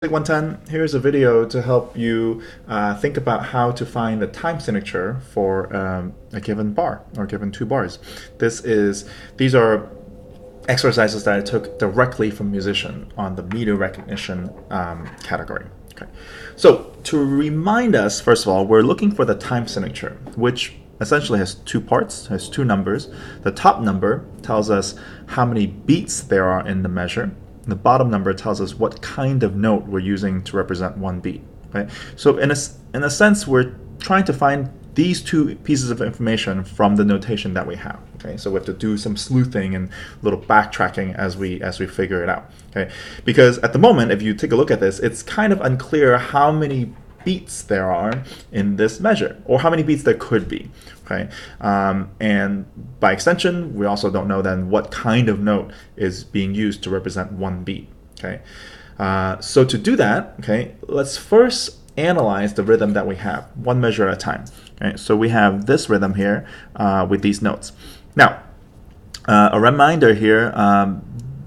110, here's a video to help you think about how to find the time signature for a given bar or given two bars. These are exercises that I took directly from Musician on the meter recognition category. Okay. So to remind us, first of all, we're looking for the time signature, which essentially has two parts, has two numbers. The top number tells us how many beats there are in the measure. The bottom number tells us what kind of note we're using to represent one beat. Okay? So in a sense, we're trying to find these two pieces of information from the notation that we have. Okay? So we have to do some sleuthing and a little backtracking as we figure it out. Okay? Because at the moment, if you take a look at this, it's kind of unclear how many beats there are in this measure, or how many beats there could be. Okay, and by extension, we also don't know then what kind of note is being used to represent one beat. Okay, so to do that, okay, let's first analyze the rhythm that we have, one measure at a time. Okay, so we have this rhythm here with these notes. Now, a reminder here,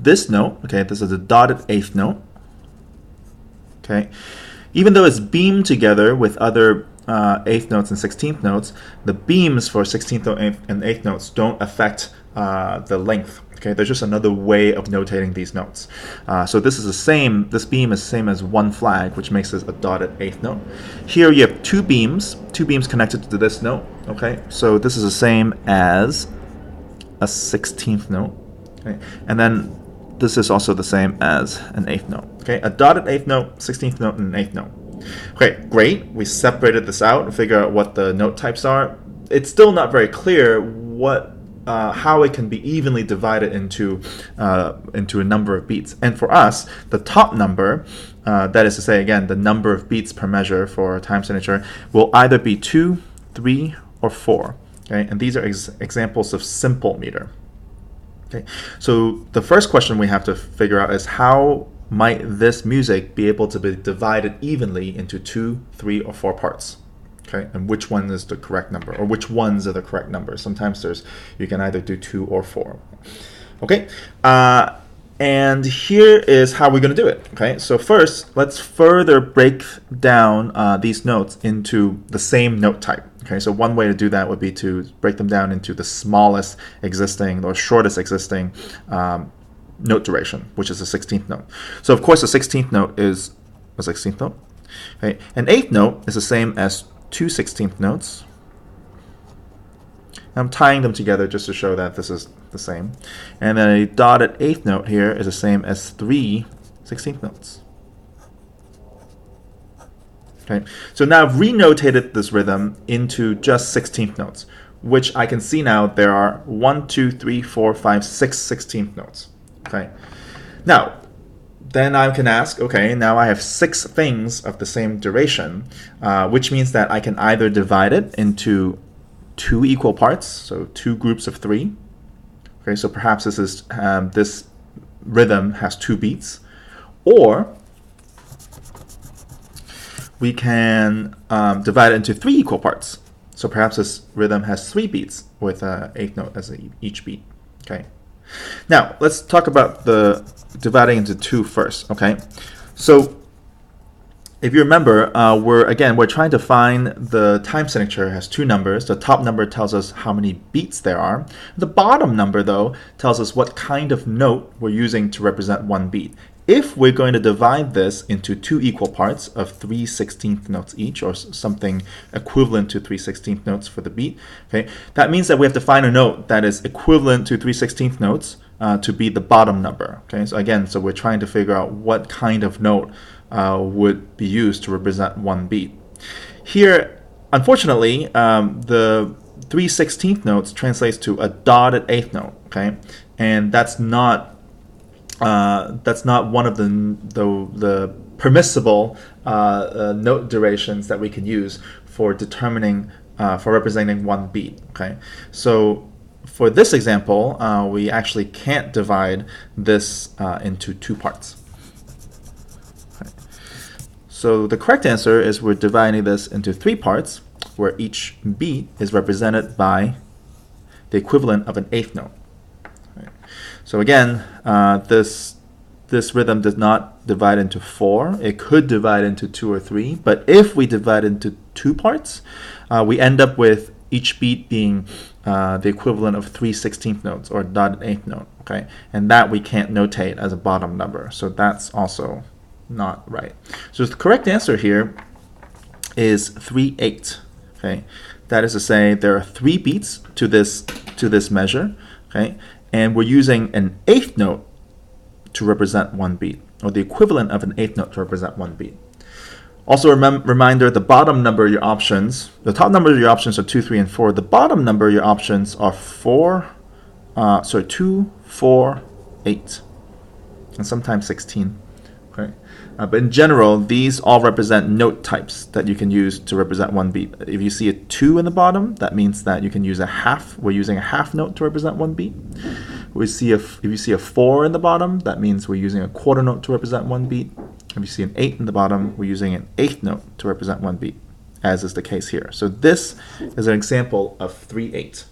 this note, okay, this is a dotted eighth note. Okay. Even though it's beamed together with other eighth notes and 16th notes, the beams for 16th note and eighth notes don't affect the length. Okay, there's just another way of notating these notes. So this beam is the same as one flag, which makes this a dotted eighth note. Here you have two beams connected to this note. Okay, so this is the same as a 16th note. Okay, and then this is also the same as an eighth note. Okay, a dotted eighth note, 16th note, and an eighth note. Okay, great. We separated this out and figure out what the note types are. It's still not very clear how it can be evenly divided into a number of beats. And for us, the top number, that is to say, again, the number of beats per measure for a time signature, will either be 2, 3, or 4. Okay, and these are examples of simple meter. Okay, so the first question we have to figure out is how might this music be able to be divided evenly into 2, 3, or 4 parts? Okay, and which one is the correct number, or which ones are the correct numbers? Sometimes you can either do 2 or 4. Okay, and here is how we're going to do it. Okay, so first, let's further break down these notes into the same note type. Okay, so one way to do that would be to break them down into the smallest existing or shortest existing note duration, which is the 16th note. So of course the 16th note is a 16th note. Okay, an eighth note is the same as two 16th notes. I'm tying them together just to show that this is the same. And then a dotted eighth note here is the same as three 16th notes. Okay, so now I've renotated this rhythm into just 16th notes, which I can see now there are 1, 2, 3, 4, 5, 6 16th notes. Okay, now then I can ask, okay, now I have 6 things of the same duration, which means that I can either divide it into 2 equal parts, so 2 groups of 3. Okay, so perhaps this rhythm has 2 beats, or we can divide it into 3 equal parts. So perhaps this rhythm has 3 beats with an eighth note as each beat. Okay. Now let's talk about the dividing into 2 first. Okay. So if you remember, we're trying to find the time signature has 2 numbers. The top number tells us how many beats there are. The bottom number, though, tells us what kind of note we're using to represent one beat. If we're going to divide this into 2 equal parts of 3 16th notes each, or something equivalent to 3 16th notes for the beat, okay, that means that we have to find a note that is equivalent to 3 16th notes to be the bottom number. Okay, so we're trying to figure out what kind of note would be used to represent one beat. Here, unfortunately, the 3 16th notes translates to a dotted eighth note. Okay, and that's not one of the permissible note durations that we can use for determining for representing one beat. Okay, so for this example, we actually can't divide this into 2 parts. Okay. So the correct answer is we're dividing this into 3 parts, where each beat is represented by the equivalent of an eighth note. So again, this this rhythm does not divide into 4. It could divide into 2 or 3, but if we divide into 2 parts, we end up with each beat being the equivalent of 3/16 notes or dotted eighth note, okay? And that we can't notate as a bottom number, so that's also not right. So the correct answer here is 3/8, okay? That is to say there are 3 beats to this measure, okay? And we're using an eighth note to represent 1 beat, or the equivalent of an eighth note to represent 1 beat. Also, reminder, the bottom number of your options, the top number of your options are 2, 3, and 4. The bottom number of your options are 2, 4, 8, and sometimes 16. Okay, but in general, these all represent note types that you can use to represent 1 beat. If you see a 2 in the bottom, that means that you can use a half. We're using a half note to represent 1 beat. If you see a 4 in the bottom, that means we're using a quarter note to represent 1 beat. If you see an 8 in the bottom, we're using an eighth note to represent 1 beat, as is the case here. So this is an example of 3/8.